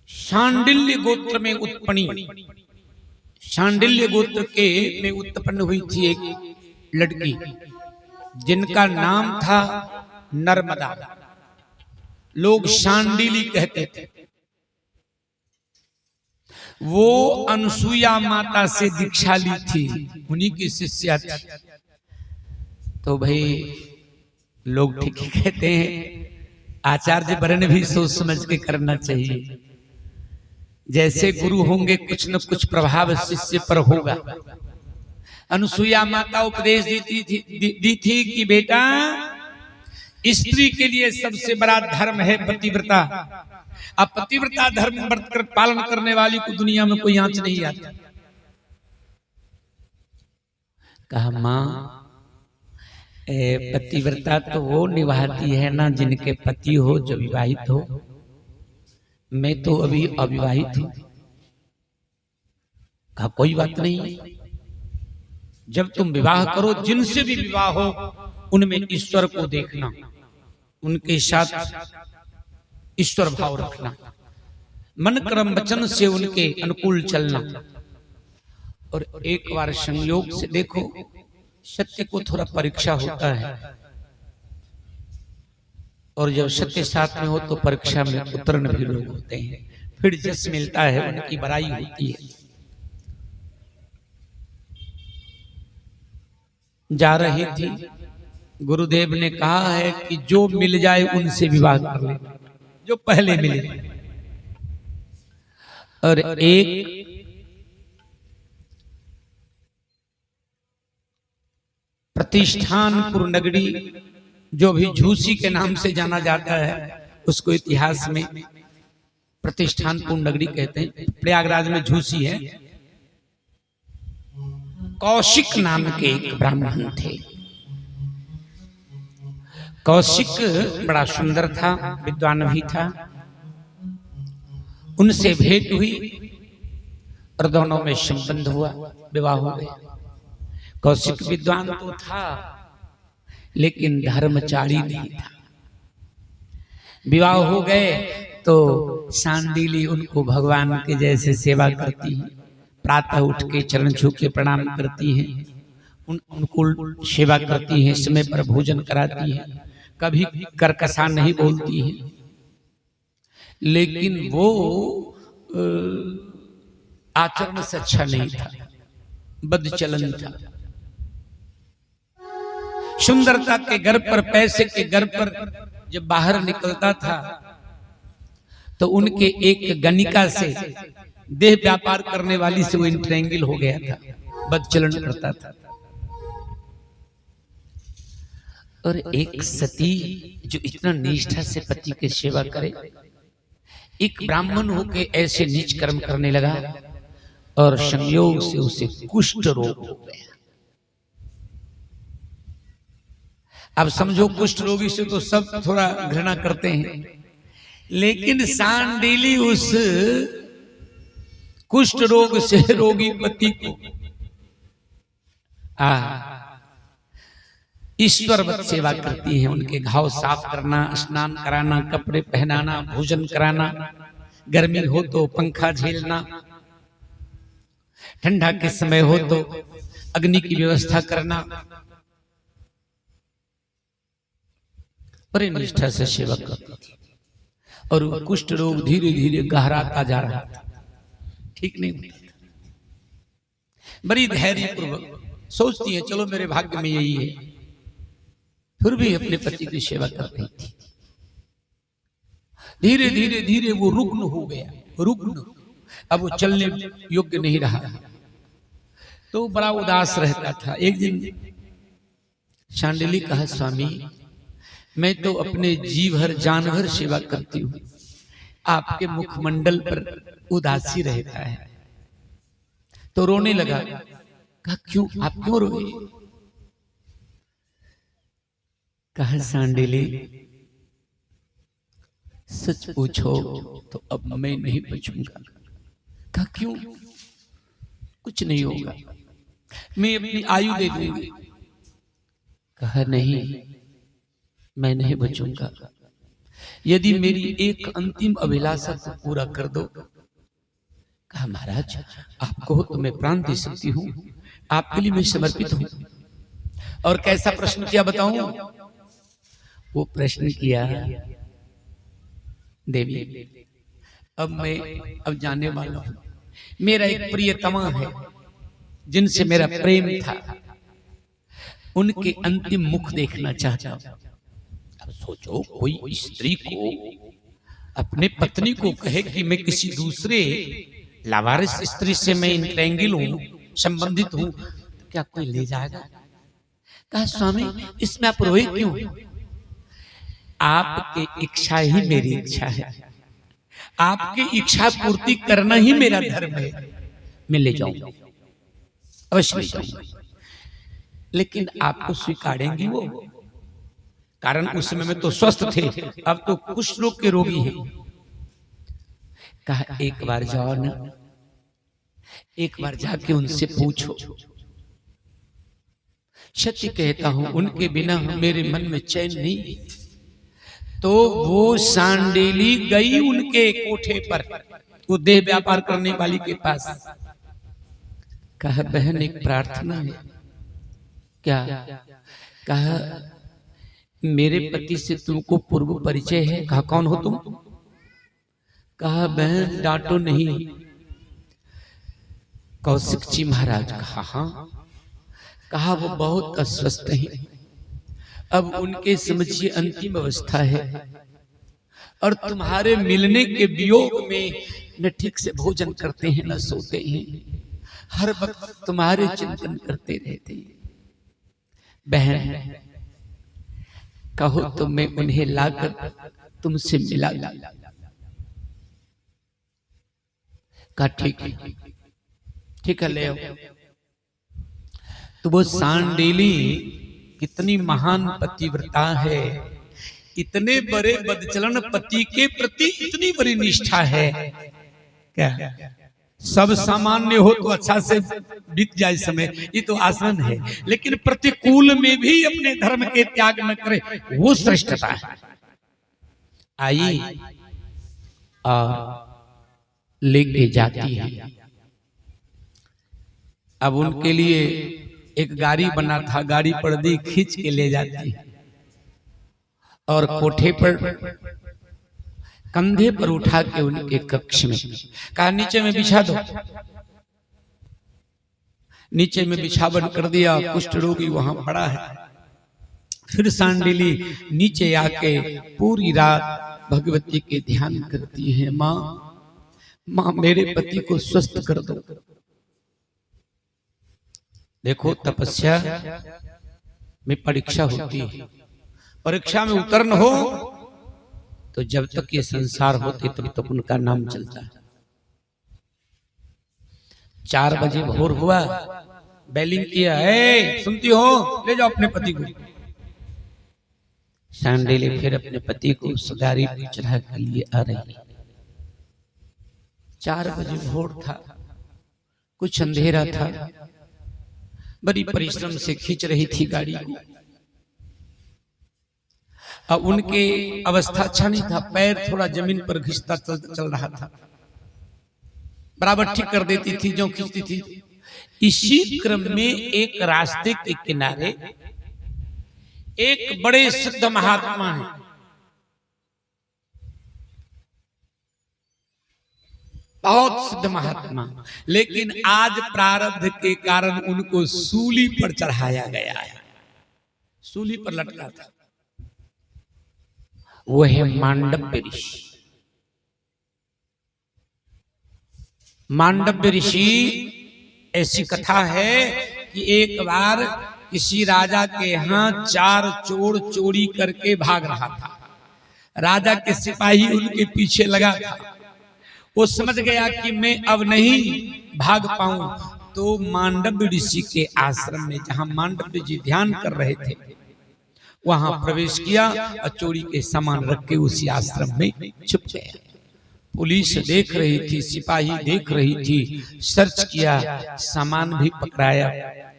शांडिल्य गोत्र में शांडिल्य गोत्र के में उत्पन्न हुई थी एक लड़की जिनका नाम था नर्मदा। लोग शांडिली कहते थे। वो अनसुईया माता से दीक्षा ली थी, उन्हीं की शिष्या थी। तो भाई लोग ठीक ही कहते हैं, आचार्य वर्ण भी सोच समझ के करना चाहिए। जैसे गुरु होंगे कुछ न कुछ प्रभाव शिष्य पर होगा। अनुसुईया माता उपदेश दी थी कि बेटा, स्त्री के लिए सबसे बड़ा धर्म है पतिव्रता। अब पतिव्रता धर्म व्रत कर पालन करने वाली को दुनिया में कोई आंच नहीं आती। कहा, मां, पतिव्रता तो वो निभाती है ना जिनके पति हो, जो विवाहित हो। मैं तो अभी अविवाहित हूं। कहा, कोई बात नहीं, जब तुम विवाह करो, जिनसे भी विवाह हो उनमें ईश्वर को देखना, उनके साथ ईश्वर भाव रखना, मन कर्म वचन से उनके अनुकूल चलना। और एक बार संयोग से देखो, सत्य को थोड़ा परीक्षा होता है, और जब सत्य साथ में हो तो परीक्षा में उत्तीर्ण भी लोग होते हैं, फिर जस मिलता है, उनकी बड़ाई होती है। जा रही थी, गुरुदेव ने कहा है कि जो मिल जाए उनसे विवाह कर ले, जो पहले मिले। और एक प्रतिष्ठानपुर नगरी, जो भी झूसी के नाम से जाना जाता है, उसको इतिहास में प्रतिष्ठानपुर नगरी कहते हैं। प्रयागराज में झूसी है। कौशिक नाम के एक ब्राह्मण थे। कौशिक बड़ा सुंदर था, विद्वान भी था। उनसे भेंट हुई और दोनों में संबंध हुआ, विवाह हो गया। कौशिक विद्वान तो था लेकिन धर्मचारी नहीं था। विवाह हो गए तो शांडिली उनको भगवान के जैसे सेवा करती है, प्रातः उठ के चरण छू के प्रणाम करती है, उनको सेवा करती है, समय पर भोजन कराती है, कभी कर्कशा नहीं बोलती है। लेकिन वो आचरण से अच्छा नहीं था, बदचलन था। सुंदरता के गर्व पर, पैसे के गर्व पर जब बाहर निकलता था तो उनके एक गणिका से, देह व्यापार करने वाली से वो इंट्रेंगल हो गया था, बदचलन करता था। और एक सती जो इतना निष्ठा से पति की सेवा करे, एक ब्राह्मण होके ऐसे नीच कर्म करने लगा और संयोग से उसे कुष्ठ रोग हो गया। अब समझो कुष्ठ रोगी से तो सब थोड़ा घृणा करते हैं, लेकिन सांडिली उस कुष्ठ रोग से रोगी पति को ईश्वरवत सेवा करती है। उनके घाव साफ करना, स्नान कराना, कपड़े पहनाना, भोजन कराना, गर्मी हो तो पंखा झेलना, ठंडा के समय हो तो अग्नि की व्यवस्था करना, बड़े निष्ठा से सेवा करती थी। और वो कुष्ठ रोग धीरे धीरे गहराता जा रहा था, ठीक नहीं होता था। बड़ी धैर्य पूर्वक सोचती है चलो मेरे भाग्य में यही है, फिर भी अपने पति की सेवा कर रही थी। धीरे धीरे धीरे वो रुग्ण हो गया, रुग्ण, अब वो चलने योग्य नहीं रहा, तो बड़ा उदास रहता था। एक दिन शांडिली कहा, स्वामी मैं तो अपने जी भर जान भर सेवा करती हूँ, आपके मुखमंडल पर उदासी रहता है। तो रोने लगा। कहा क्यों, आप क्यों रोए? कहा शांडिली सच पूछो तो अब मैं नहीं बचूंगा। कहा क्यों? कुछ नहीं होगा, मैं अपनी आयु दे दूंगी। कहा नहीं, मैं नहीं बचूंगा, यदि मेरी एक अंतिम अभिलाषा को पूरा कर दो। कहा महाराज आपको हो तो मैं प्राण दे सकती हूँ, आपके लिए मैं समर्पित हूँ। और कैसा प्रश्न किया बताऊं? वो प्रश्न किया, देवी अब जाने वाला हूं, मेरा एक प्रियतमा है जिनसे मेरा प्रेम था, उनके अंतिम मुख देखना चाहता हूं। अब सोचो कोई स्त्री को अपने पत्नी को कहे कि मैं किसी दूसरे लावारिस स्त्री से मैं इंटेंगिल हूं, संबंधित हूं, तो क्या कोई ले जाएगा? कहा स्वामी इसमें आप रोए क्यों? आपकी इच्छा ही मेरी इच्छा है, आपकी इच्छा पूर्ति करना ही मेरा धर्म है। मैं ले जाऊंगा, अवश्य ले जाऊंगा, लेकिन आपको स्वीकारेंगी वो? कारण उस समय में तो स्वस्थ थे, अब तो कुष्ठ रोग के रोगी हैं। कहा एक बार जाओ ना, एक बार जाके उनसे पूछो। सत्य कहता हूं उनके बिना मेरे मन में चैन नहीं है। तो वो सांडिली गई उनके कोठे पर, वो देह व्यापार करने वाली के पास। कहा बहन एक प्रार्थना है। क्या? कहा मेरे पति से तुमको पूर्व परिचय है। कहा कौन हो तुम? कहा बहन डांटो नहीं, कौशिक जी महाराज। कहा हाँ। कहा वो बहुत अस्वस्थ हैं, अब उनके समझिए अंतिम अवस्था है, और तुम्हारे मिलने के वियोग में न ठीक से भोजन करते हैं न सोते हैं, हर वक्त तुम्हारे चिंतन करते रहते हैं। बहन कहो तो मैं उन्हें लाकर तुमसे मिला ला। कहा ठीक है, ठीक है ले आओ। तो वो सांडिली कितनी महान पतिव्रता है, इतने बड़े बदचलन पति के प्रति इतनी बड़ी निष्ठा है। क्या सब सामान्य हो तो अच्छा से बीत जाए समय, ये तो आसान है, लेकिन प्रतिकूल में भी अपने धर्म के त्याग न करे, वो श्रेष्ठता है। आई और लेके जाती है। अब उनके लिए एक गाड़ी बना था, गाड़ी पर दी खींच के ले जाती है और कोठे पर कंधे पर उठा के उनके कक्ष में, कहा नीचे में बिछा दो। नीचे में बिछावन कर दिया, कुष्ठ रोगी वहां पड़ा है। फिर सांडिली नीचे आके पूरी रात भगवती के ध्यान करती है। माँ माँ मेरे पति को स्वस्थ कर दो। देखो तपस्या में परीक्षा होती है, परीक्षा में उतरन हो तो जब तक ये संसार होते तब तक उनका नाम चलता है। 4 बजे भोर हुआ, बैलिंग किया, सुनती हो ले जाओ अपने पति को। सांडिली फिर अपने पति को उस गाड़ी पर चढ़ा के लिए आ रही। 4 बजे भोर था, कुछ अंधेरा था, बड़ी परिश्रम से खींच रही थी गाड़ी को। अब उनके अवस्था अच्छा नहीं था, पैर थोड़ा जमीन पर घिसता चल रहा था, बराबर ठीक कर देती थी जो खींचती थी। इसी क्रम में एक रास्ते के किनारे एक बड़े सिद्ध महात्मा हैं, बहुत सिद्ध महात्मा, लेकिन आज प्रारब्ध के कारण उनको सूली पर चढ़ाया गया है, सूली पर लटका था। वो है मांडव्य ऋषि। मांडव्य ऋषि, ऐसी कथा है कि एक बार किसी राजा के यहाँ 4 चोर चोरी करके भाग रहा था। राजा के सिपाही उनके पीछे लगा था। वो समझ गया कि मैं अब नहीं भाग पाऊं, तो मांडव्य ऋषि के आश्रम में, जहां मांडव्य जी ध्यान कर रहे थे, वहां प्रवेश किया और चोरी के सामान रख के उसी आश्रम में छुप गया। पुलिस देख रही थी, सिपाही देख रही थी, सर्च किया, सामान भी पकड़ाया,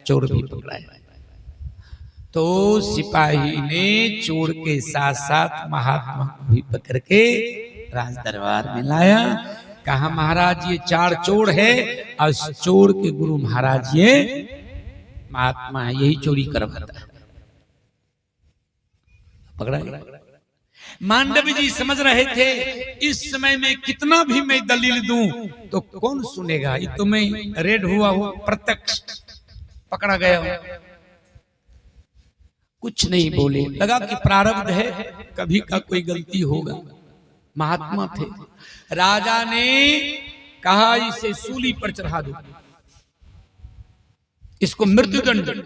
चोर भी पकड़ाया। तो सिपाही ने चोर के साथ साथ महात्मा को भी पकड़ के राज दरबार में लाया। कहा, महाराज ये 4 चोर है और चोर के गुरु महाराज ये महात्मा है, यही चोरी करवाता है। पकड़ा गया। मांडव्य जी समझ रहे थे इस समय में कितना भी मैं दलील दूं तो कौन सुनेगा, ये तो मैं रेड हुआ हूं, प्रत्यक्ष पकड़ा गया हूं। कुछ नहीं बोले, लगा कि प्रारब्ध है, कभी का कोई गलती होगा। महात्मा थे। राजा ने कहा, इसे सूली पर चढ़ा दो, इसको मृत्युदंड,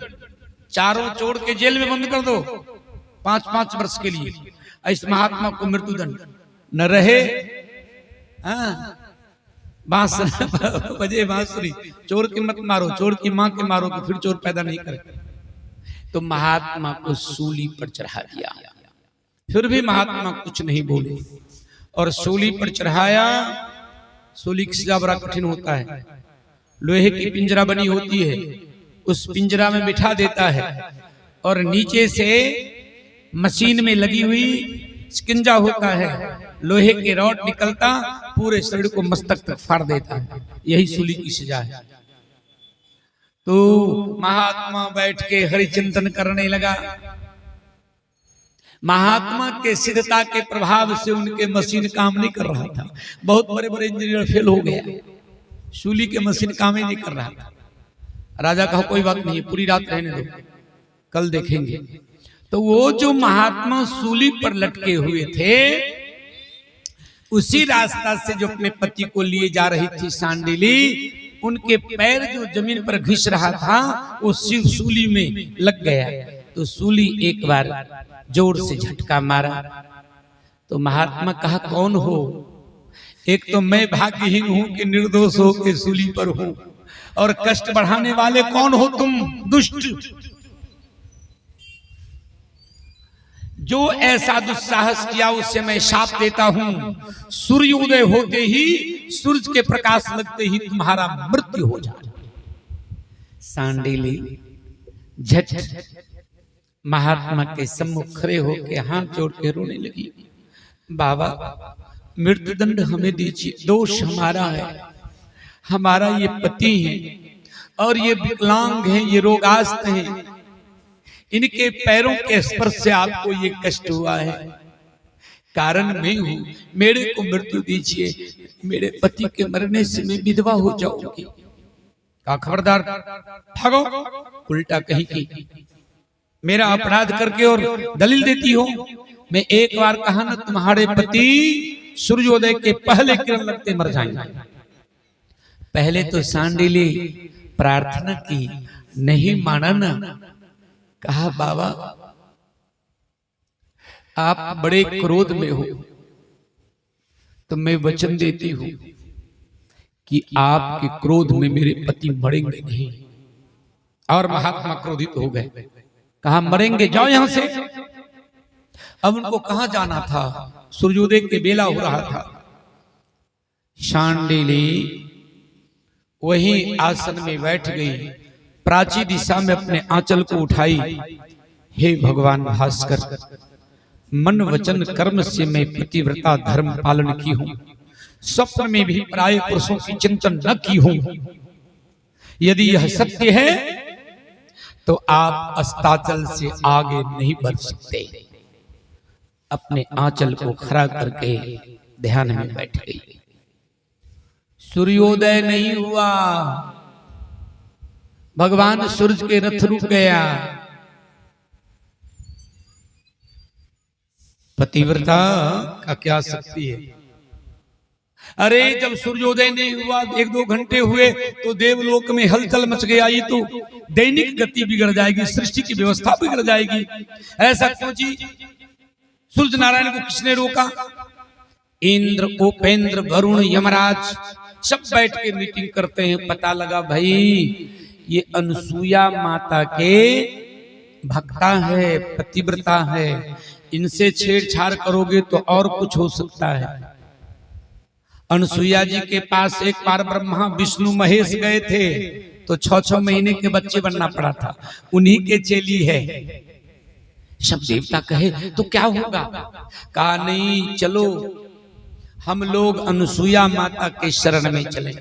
4 चोर के जेल में बंद कर दो 5-5 वर्ष के लिए। इस महात्मा को मृत्युदंड न रहे। बजे बांसुरी, चोर की मत मारो, चोर की मां के मारो तो फिर चोर पैदा नहीं करे। तो महात्मा को सूली पर चढ़ा दिया। फिर भी महात्मा कुछ नहीं बोले और सूली पर चढ़ाया। सूली की सजा बड़ा कठिन होता है। लोहे की पिंजरा बनी होती है, उस पिंजरा में बिठा देता है और नीचे से मशीन में लगी हुई स्किंजा होता है, लोहे के रॉड निकलता, पूरे शरीर को मस्तक तक फाड़ देता है। यही सूली की सजा है। तो महात्मा बैठ के हरिचिंतन करने लगा। महात्मा के सिद्धता के प्रभाव से उनके मशीन काम नहीं कर रहा था। बहुत बड़े बड़े इंजीनियर फेल हो गया, सूली के मशीन काम ही नहीं कर रहा था। राजा कहा, कोई बात नहीं, पूरी रात रहने दो, कल देखेंगे। तो वो जो महात्मा सूली पर लटके हुए थे, उसी रास्ता से जो अपने पति को लिए जा रही थी सांडिली, उनके पैर जो जमीन पर घिस रहा था वो सूली में लग गया। तो सूली एक बार जोर से झटका मारा। तो महात्मा कहा, कौन हो? एक तो मैं भाग्यहीन हूं कि निर्दोष हो के सूली पर हूं, और कष्ट बढ़ाने वाले कौन हो तुम दुष्ट? जो ऐसा दुस्साहस किया उससे मैं शाप देता हूं, सूर्योदय होते ही, सूरज के प्रकाश लगते ही तुम्हारा मृत्यु हो जाए। सांडिली झट महात्मा के सम्मुख खड़े होकर हाथ जोड़ के रोने लगी। बाबा, मृत्युदंड हमें दीजिए, दोष हमारा है, हमारा ये पति है और ये विकलांग है, ये रोगास्त है, इनके पैरों के स्पर्श से आपको ये कष्ट हुआ है, कारण मैं हूं, मेरे को मृत्यु दीजिए, मेरे पति के मरने से मैं विधवा हो जाऊंगी। कहा, खबरदार, भागो, उल्टा कहीं की मेरा अपराध करके और दलील देती हो। मैं एक बार कहा ना, तुम्हारे पति सूर्योदय के पहले किरण लगते मर जाएंगे। पहले तो सांडिली प्रार्थना की, नहीं माना ना। कहा, बाबा आप बड़े क्रोध में हो, तो मैं वचन देती हूं कि आपके क्रोध में मेरे पति मरेंगे नहीं। और महात्मा क्रोधित हो गए। कहा, मरेंगे, जाओ यहां से। अब उनको कहां जाना था? सूर्योदय के बेला हो रहा था। शांडिली वही आसन में बैठ गई, प्राची दिशा में अपने आंचल को उठाई। हे भगवान भास्कर, मन वचन कर्म से मैं पतिव्रता धर्म पालन की हूं, स्वप्न में भी पराये पुरुषों की चिंतन न की हूं। यदि यह सत्य है तो आप अस्ताचल से आगे नहीं बढ़ सकते। अपने आंचल को खड़ा करके ध्यान में बैठ गई। सूर्योदय नहीं हुआ, भगवान सूर्य के रथ रुक गया। पतिव्रता का क्या शक्ति है? अरे जब सूर्योदय नहीं हुआ, 1-2 घंटे हुए तो देवलोक में हलचल मच गया। ये तो दैनिक गति बिगड़ जाएगी, सृष्टि की व्यवस्था बिगड़ जाएगी। ऐसा क्यों जी? सूर्य नारायण को किसने रोका? इंद्र, उपेंद्र, वरुण, यमराज सब बैठ के मीटिंग करते हैं। पता लगा भाई ये अनसुईया माता के भक्ता है, पतिव्रता है, इनसे छेड़छाड़ करोगे तो और कुछ हो सकता है। अनसुईया जी के पास एक बार ब्रह्मा विष्णु महेश गए थे तो 6-6 महीने के बच्चे बनना पड़ा था। उन्हीं के चेली है। सब देवता कहे तो क्या होगा? कहा नहीं, चलो हम लोग अनसुईया माता के शरण में चले।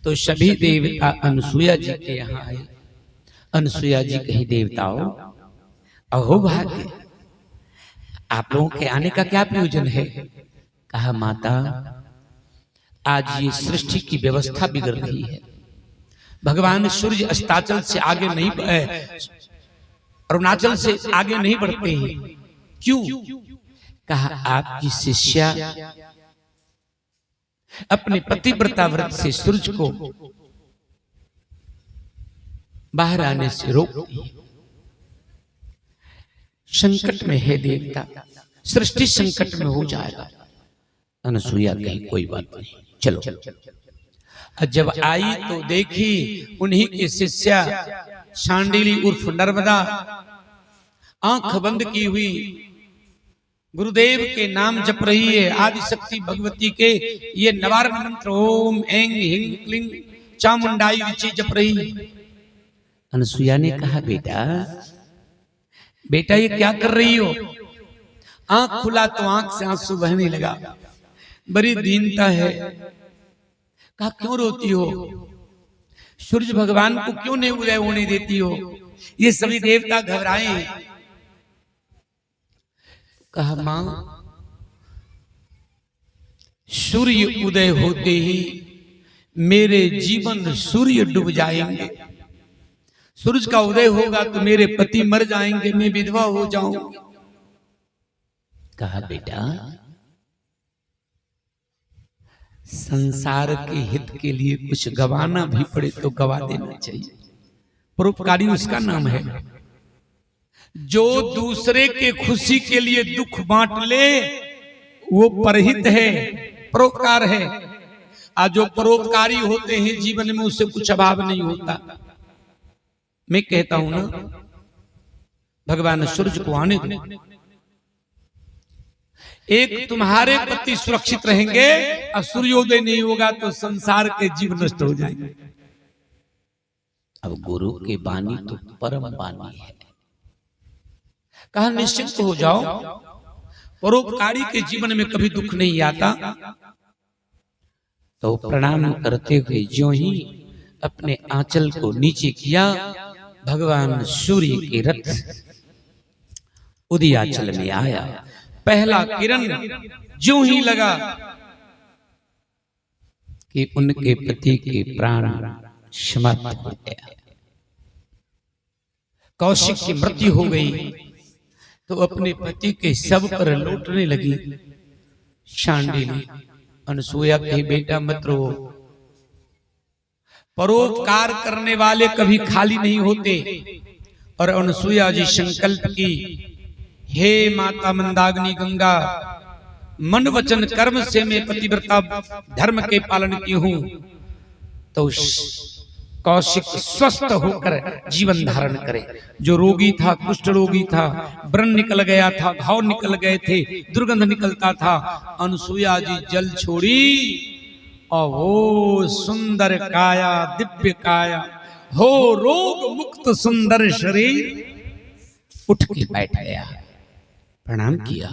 तो सभी देवता अनसुईया जी के यहाँ आए। अनसुईया जी कही, देवताओं अहो भाग्य, आप लोगों के आने का क्या प्रयोजन है? कहा माता, आज ये सृष्टि की व्यवस्था बिगड़ रही है। भगवान सूर्य अस्ताचल से आगे नहीं, अरुणाचल से आगे नहीं बढ़ते हैं। क्यों? कहा आपकी शिष्या अपने पतिव्रता व्रत से सूर्य को बाहर आने से रोकती है। संकट में है देवता, सृष्टि संकट में हो जाएगा। अनसुईया कही कोई बात नहीं, चलो। जब आई तो देखी उन्हीं की शिष्या शांडिली उर्फ नर्मदा आंख बंद की हुई गुरुदेव के नाम जप रही है। आदि शक्ति भगवती के ये नवारण मंत्र ओम ऐं ह्रीं क्लीं चामुंडाई विचे जप रही है। अनसुईया ने कहा, बेटा ये क्या कर रही हो? आंख खुला तो आंख से आंसू बहने लगा। बड़ी दीनता है। कहा क्यों रोती हो? सूर्य भगवान को क्यों नहीं उदय होने देती हो? ये सभी देवता घबराए हैं। कहा मां, सूर्य उदय होते ही मेरे जीवन सूर्य डूब जाएंगे। सूरज का उदय होगा तो मेरे पति मर जाएंगे, मैं विधवा हो जाऊंगी। कहा बेटा, संसार के हित के लिए कुछ गवाना भी पड़े तो गवा देना चाहिए। परोपकारी उसका नाम है। जो दूसरे के खुशी के लिए दुख बांट ले वो परहित है, परोपकार है। आज जो परोपकारी होते हैं जीवन में उससे कुछ अभाव नहीं होता। मैं कहता हूं ना, भगवान सूर्य को आने दो। एक तुम्हारे पति सुरक्षित रहेंगे और सूर्योदय नहीं होगा तो संसार के जीव नष्ट हो जाएंगे। अब गुरु की वाणी तो परम वाणी है। कहा निश्चिंत हो जाओ, परोपकारी के जीवन में कभी दुख नहीं आता। तो प्रणाम करते हुए ज्यों ही अपने आंचल को नीचे किया, भगवान सूर्य के रथ उदयाचल में आया। पहला किरण ज्यों ही लगा कि उनके पति के प्राण समाप्त हो गया। कौशिक की मृत्यु हो गई तो अपने पति के शव पर लौटने लगी। शांडिली अनसुईया कही, बेटा मत रो। परोपकार करने वाले कभी खाली नहीं होते। और अनसुईया जी संकल्प की, हे माता मंदाग्नि गंगा, मन वचन कर्म से मैं पतिव्रता धर्म के पालन की हूं। तो कौशिक स्वस्थ होकर जीवन धारण करे। जो रोगी था, कुष्ठ रोगी था, व्रण निकल गया था, घाव निकल गए थे, दुर्गंध निकलता था, अनुसुईया जी जल छोड़ी और वो सुंदर काया, दिव्य काया हो, रोग मुक्त सुंदर शरीर, उठ के बैठ गया, प्रणाम किया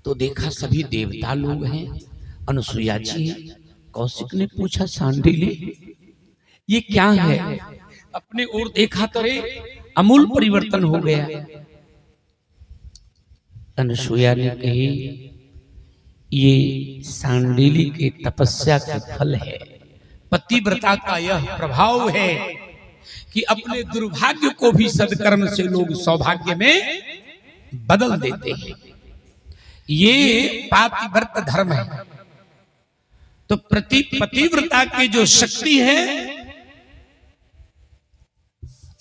तो देखा सभी देवता लोग हैं, अनुसुईया जी। कौशिक ने पूछा, सांडिली ये क्या है? अपने ओर देखा तो अमूल परिवर्तन हो गया। अनुसुईया ने कही, ये सांडिली के तपस्या का फल है, पतिव्रता का यह प्रभाव है कि अपने दुर्भाग्य को भी सद्कर्म से लोग सौभाग्य में बदल देते हैं। ये पातिव्रत धर्म है। तो पतिव्रता की जो शक्ति है,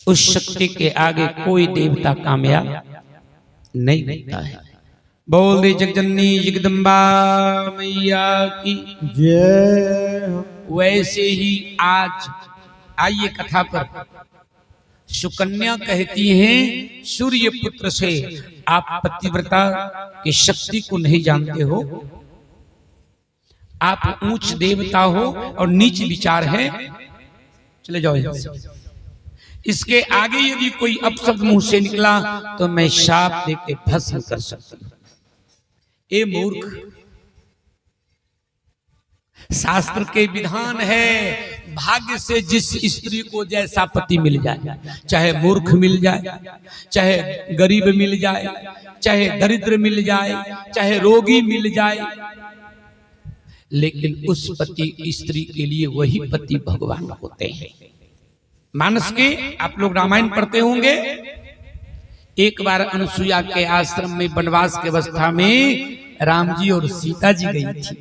उस शक्ति के आगे कोई देवता कामयाब नहीं होता है। बोल दे जगजननी जगदम्बा मैया की जय। वैसे ही आज आइए कथा पर। सुकन्या कहती हैं, सूर्य पुत्र से आप पतिव्रता की शक्ति को नहीं जानते हो। आप ऊंच देवता हो और नीच विचार है, चले जाओ यहाँ से। इसके आगे यदि कोई अपशब्द मुंह से निकला तो मैं शाप देके भस्म कर सकता हूं। ए मूर्ख, शास्त्र के विधान है, भाग्य से जिस स्त्री को जैसा पति मिल जाए, चाहे मूर्ख मिल जाए, चाहे गरीब मिल जाए, चाहे दरिद्र मिल जाए, चाहे रोगी मिल जाए, लेकिन उस पति स्त्री के लिए वही पति भगवान होते हैं। मानस के आप लोग रामायण पढ़ते होंगे। एक बार अनुसुईया के आश्रम में वनवास की अवस्था में राम जी और सीता जी गई थी।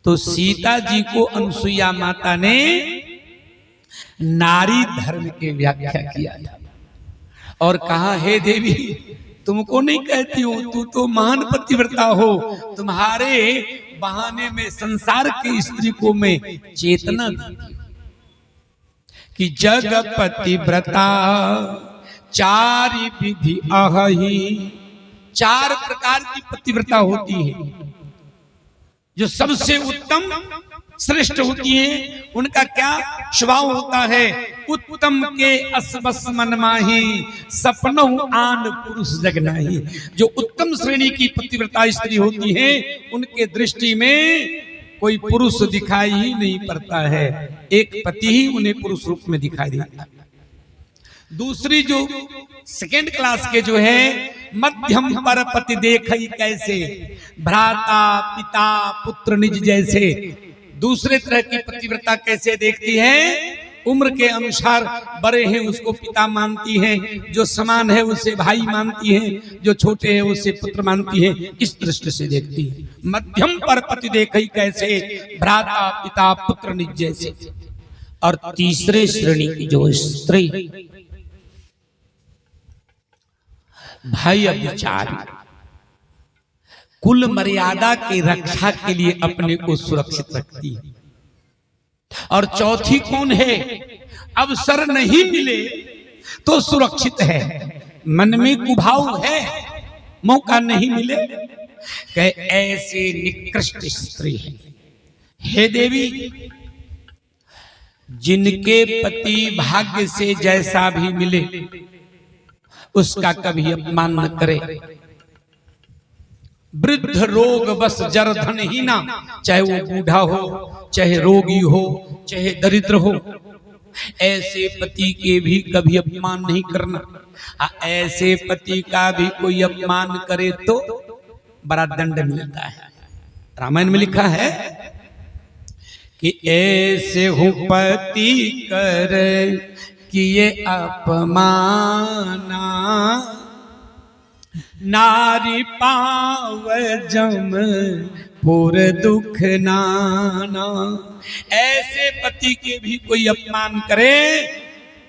तो सीता जी को अनुसुईया माता ने नारी धर्म की व्याख्या किया था और कहा, हे देवी, तुमको नहीं कहती हूं, तू तो महान पतिव्रता हो, तुम्हारे बहाने में संसार की स्त्री को मैं चेतना देती हूं कि जगपति व्रता चारि विधि अहि। 4 प्रकार की पतिव्रता होती है जो सबसे उत्तम श्रेष्ठ होती है। उनका क्या स्वभाव होता है? उत्तम के असबस मन माही, सपनहु आन पुरुष जग नाही। जो उत्तम श्रेणी की पतिव्रता स्त्री होती है, उनके दृष्टि में कोई पुरुष दिखाई ही नहीं पड़ता है, एक पति ही उन्हें पुरुष रूप में दिखाई देता है। दूसरी जो सेकेंड क्लास के जो है, मध्यम पर पति देखई कैसे, भ्राता पिता पुत्र निज जैसे। दूसरे तरह की पतिव्रता कैसे देखती है? उम्र के अनुसार बड़े हैं उसको पिता मानती हैं, जो समान है उसे भाई मानती हैं, जो छोटे हैं उसे पुत्र मानती हैं। इस दृष्टि से देखती है। मध्यम पर पति देखई कैसे, भ्राता पिता पुत्र निज जैसे। और तीसरे श्रेणी की जो स्त्री, भाई अभिचारी, कुल मर्यादा की रक्षा के लिए अपने को सुरक्षित रखती है। और चौथी कौन है? अवसर नहीं मिले तो सुरक्षित है, मन में कुभाव है, मौका नहीं मिले, कहे ऐसे निकृष्ट स्त्री है। हे देवी, जिनके पति भाग्य से जैसा भी मिले उसका कभी अपमान न करे। वृद्ध रोग बस जर धन ही ना, चाहे वो बूढ़ा हो, चाहे रोगी हो, चाहे दरिद्र हो, ऐसे पति के भी कभी अपमान नहीं करना। ऐसे पति का भी कोई अपमान करे तो बड़ा दंड मिलता है। रामायण में लिखा है कि ऐसे हो पति कर किए अपमाना, नारी पाव जम पुर दुख नाना। ऐसे पति के भी कोई अपमान करे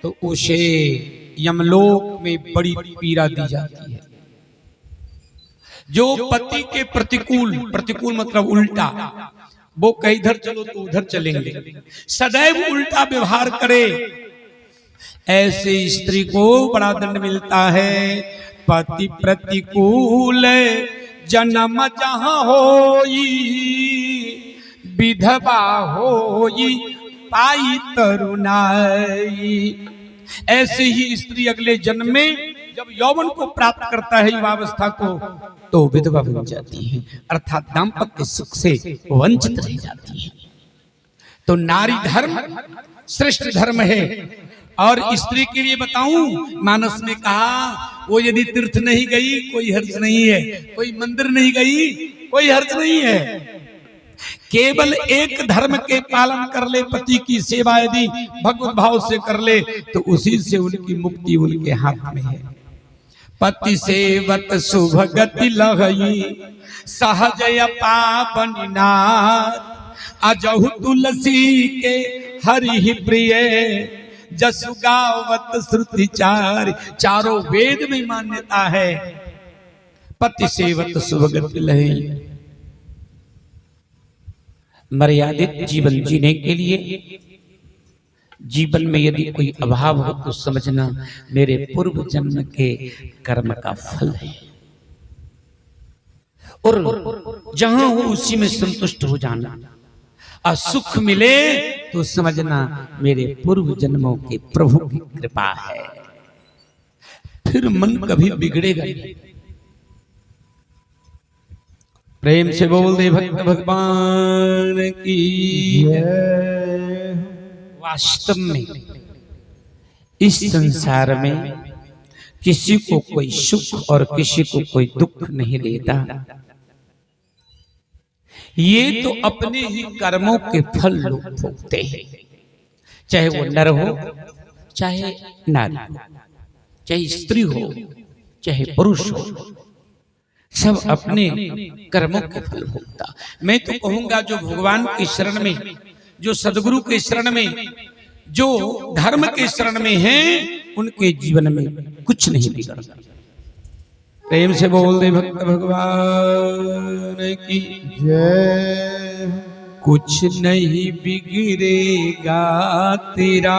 तो उसे यमलोक में बड़ी पीड़ा दी जाती है। जो पति के प्रतिकूल, प्रतिकूल मतलब उल्टा, वो कहीं इधर चलो तो उधर चलेंगे, सदैव उल्टा व्यवहार करे, ऐसे स्त्री को बड़ा दंड मिलता है। पति प्रतिकूल जन्म जहां होई, विधवा होई पाई तरुणाई। ऐसे ही स्त्री अगले जन्म में जब यौवन को प्राप्त करता है, युवावस्था को, तो विधवा बन जाती है, अर्थात दाम्पत्य सुख से वंचित रह जाती है। तो नारी धर्म श्रेष्ठ धर्म है। और स्त्री के लिए बताऊं, मानस में कहा वो यदि तीर्थ नहीं गई कोई हर्ज नहीं है, कोई मंदिर नहीं गई कोई हर्ज नहीं है, केवल एक धर्म के पालन कर ले, पति की सेवा यदि भगवत भाव से कर ले, तो उसी से उनकी मुक्ति उनके हाथ में है। पति सेवत शुभ गति लहई, सहज पावन नाथ, अजहु तुलसी के हरि प्रिय, जसु गावत श्रुति चार। चारों वेद में मान्यता है, पति सेवत शुभ गति लहई। मर्यादित जीवन जीने के लिए जीवन में यदि कोई अभाव हो तो समझना मेरे पूर्व जन्म के कर्म का फल है, और जहां हो उसी में संतुष्ट हो जाना। और सुख मिले तो समझना मेरे पूर्व जन्मों के प्रभु की कृपा है, फिर मन कभी बिगड़ेगा नहीं। प्रेम से बोल दे भक्त भगवान की। वास्तव में इस संसार में किसी को कोई सुख और किसी को कोई दुख नहीं देता, ये तो अपने ही कर्मों के फल लोग भोगते हैं, चाहे वो नर हो चाहे नारी हो, चाहे स्त्री हो चाहे पुरुष हो, सब अपने कर्मों के फल भोगता। मैं तो कहूंगा जो भगवान के शरण में, जो सदगुरु के शरण में, जो धर्म के शरण में हैं, उनके जीवन में कुछ नहीं बिगड़ता। प्रेम से बोल दे भक्त भगवान की जय। कुछ नहीं बिगड़ेगा तेरा